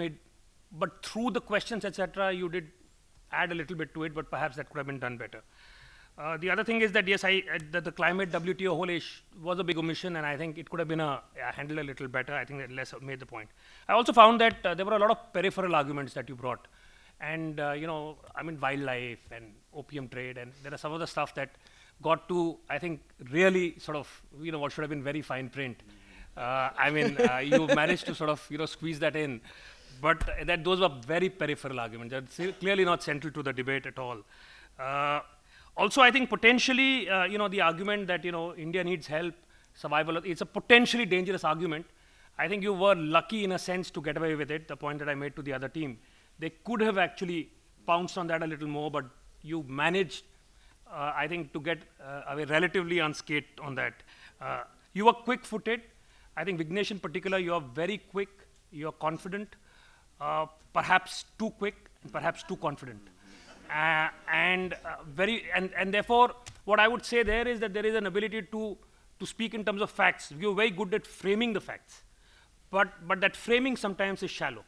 made, but through the questions, etc., you did add a little bit to it, but perhaps that could have been done better. The other thing is that yes, the climate WTO whole issue was a big omission, and I think it could have been handled a little better. I think that Les made the point. I also found that there were a lot of peripheral arguments that you brought, and I mean wildlife and opium trade, and there are some of the stuff that got to, I think, really sort of what should have been very fine print. I mean, you managed to sort of squeeze that in, but those were very peripheral arguments. They're clearly not central to the debate at all. Also, I think potentially, the argument that, India needs help, survival, it's a potentially dangerous argument. I think you were lucky in a sense to get away with it, the point that I made to the other team. They could have actually pounced on that a little more, but you managed, I think, to get away relatively unscathed on that. You were quick-footed. I think Vignesh in particular, you are very quick, you are confident, perhaps too quick, and perhaps too confident. And therefore, what I would say there is that there is an ability to speak in terms of facts. You're very good at framing the facts, but that framing sometimes is shallow,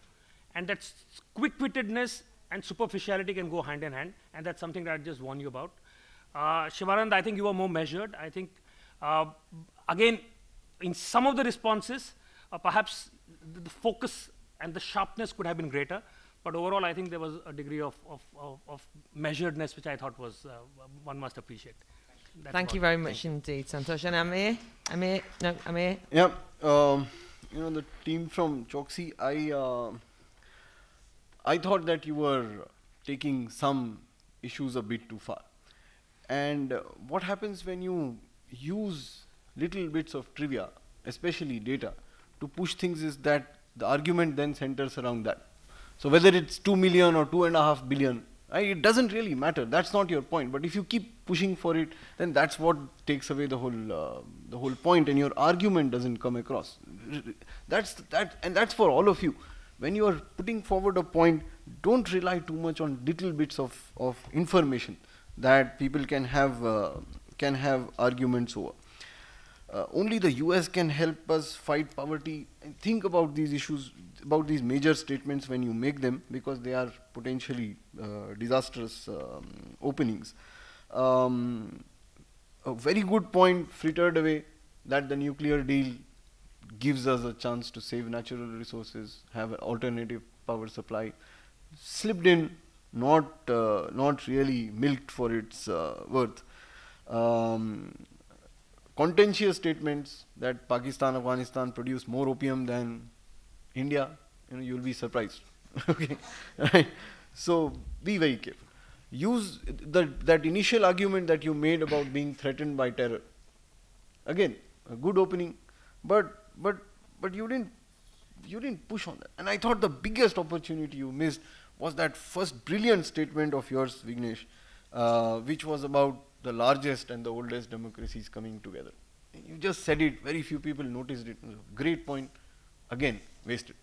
and that quick-wittedness and superficiality can go hand in hand, and that's something that I just warn you about. Shivanand, I think you were more measured. I think, again, in some of the responses, perhaps the focus and the sharpness could have been greater. But overall, I think there was a degree of measuredness, which I thought was one must appreciate. Thank you very much indeed, Santosh. And Amir? Amir? Yeah, the team from Choksi, I thought that you were taking some issues a bit too far. And what happens when you use little bits of trivia, especially data, to push things is that the argument then centers around that. So whether it's 2 million or 2.5 billion, it doesn't really matter. That's not your point. But if you keep pushing for it, then that's what takes away the whole point, and your argument doesn't come across. And that's for all of you. When you are putting forward a point, don't rely too much on little bits of information that people can have arguments over. Only the US can help us fight poverty. And think about these issues, about these major statements when you make them, because they are potentially disastrous openings. A very good point frittered away, that the nuclear deal gives us a chance to save natural resources, have an alternative power supply. Slipped in, not really milked for its worth. Contentious statements that Pakistan, Afghanistan produce more opium than India, you'll be surprised. Okay, right? So be very careful. Use that initial argument that you made about being threatened by terror. Again, a good opening, but you didn't push on that. And I thought the biggest opportunity you missed was that first brilliant statement of yours, Vignesh, which was about the largest and the oldest democracies coming together. You just said it, very few people noticed it. Great point, again, wasted.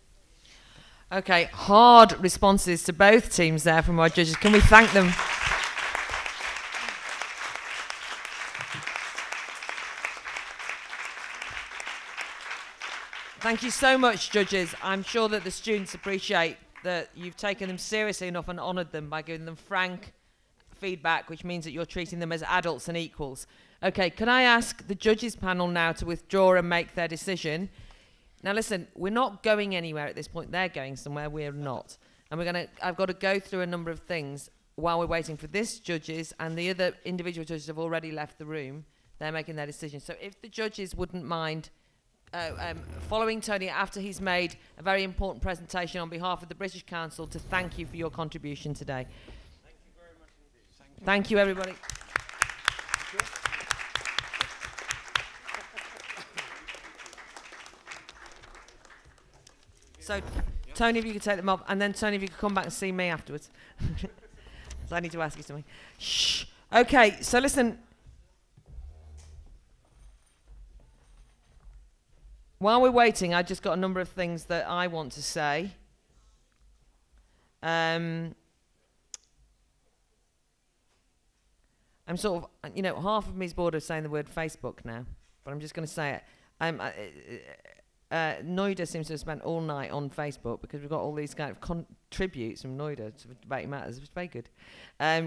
Okay, hard responses to both teams there from our judges. Can we thank them? Thank you so much, judges. I'm sure that the students appreciate that you've taken them seriously enough and honoured them by giving them frank feedback, which means that you're treating them as adults and equals. Okay, can I ask the judges panel now to withdraw and make their decision? Now listen, we're not going anywhere at this point. They're going somewhere, we're not. And I've got to go through a number of things while we're waiting for this judges, and the other individual judges have already left the room. They're making their decision. So if the judges wouldn't mind following Tony after he's made a very important presentation on behalf of the British Council to thank you for your contribution today. Thank you very much indeed. Thank you, everybody. So, Tony, if you could take them off, and then Tony, if you could come back and see me afterwards. So I need to ask you something. Shh. Okay, so listen. While we're waiting, I just got a number of things that I want to say. I'm sort of, half of me is bored of saying the word Facebook now, but I'm just going to say it. Noida seems to have spent all night on Facebook because we've got all these kind of contributes from Noida to Debating Matters, which is very good,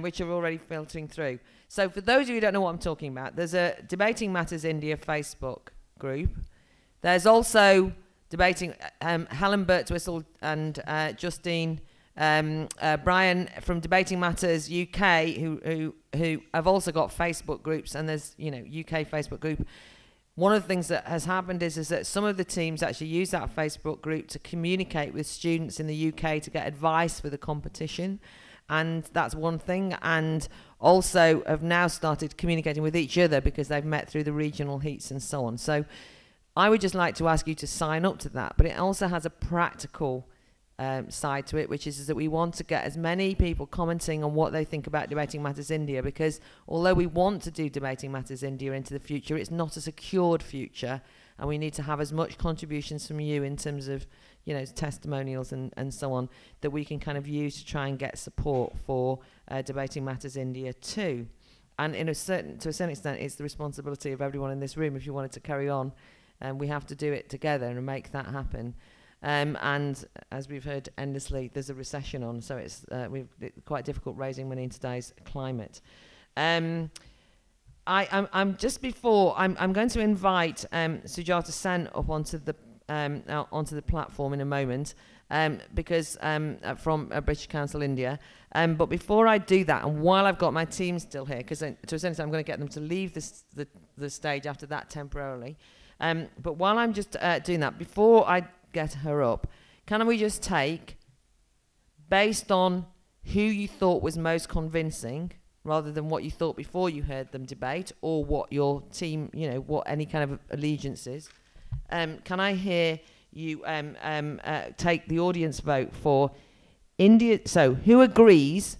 which are already filtering through. So for those of you who don't know what I'm talking about, there's a Debating Matters India Facebook group. There's also Debating Helen Birtwistle and Justine Brian from Debating Matters UK, who have also got Facebook groups, and there's UK Facebook group. One of the things that has happened is that some of the teams actually use that Facebook group to communicate with students in the UK to get advice for the competition, and that's one thing. And also have now started communicating with each other because they've met through the regional heats and so on. So I would just like to ask you to sign up to that, but it also has a practical side to it, which is that we want to get as many people commenting on what they think about Debating Matters India, because although we want to do Debating Matters India into the future, it's not a secured future, and we need to have as much contributions from you in terms of testimonials and so on that we can kind of use to try and get support for Debating Matters India too. And to a certain extent, it's the responsibility of everyone in this room. If you wanted to carry on, we have to do it together and make that happen. And as we've heard endlessly, there's a recession on, so it's quite difficult raising money in today's climate. I'm just before I'm going to invite Sujata Sen up onto the platform in a moment, because from British Council India. But before I do that, and while I've got my team still here, because to a certain extent I'm going to get them to leave the stage after that temporarily. But while I'm just doing that, before I get her up, can we just take, based on who you thought was most convincing, rather than what you thought before you heard them debate, or what your team, what any kind of allegiance is, can I hear you take the audience vote for India? So who agrees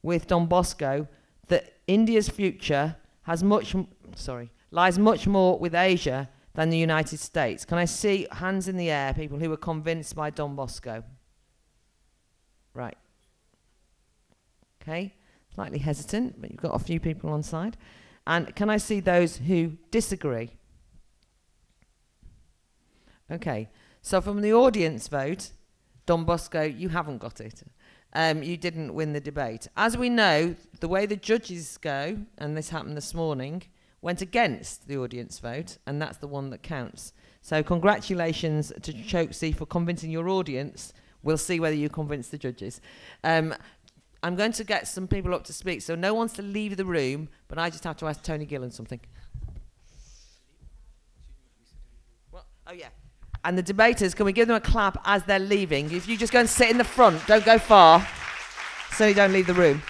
with Don Bosco that India's future lies much more with Asia than the United States? Can I see hands in the air, people who were convinced by Don Bosco? Right. Okay. Slightly hesitant, but you've got a few people on side. And can I see those who disagree? Okay. So from the audience vote, Don Bosco, you haven't got it. You didn't win the debate. As we know, the way the judges go, and this happened this morning, went against the audience vote, and that's the one that counts. So congratulations to Chokesy for convincing your audience. We'll see whether you convince the judges. I'm going to get some people up to speak, so no one's to leave the room, but I just have to ask Tony Gillan something. Well, oh yeah. And the debaters, can we give them a clap as they're leaving? If you just go and sit in the front, don't go far, so you don't leave the room.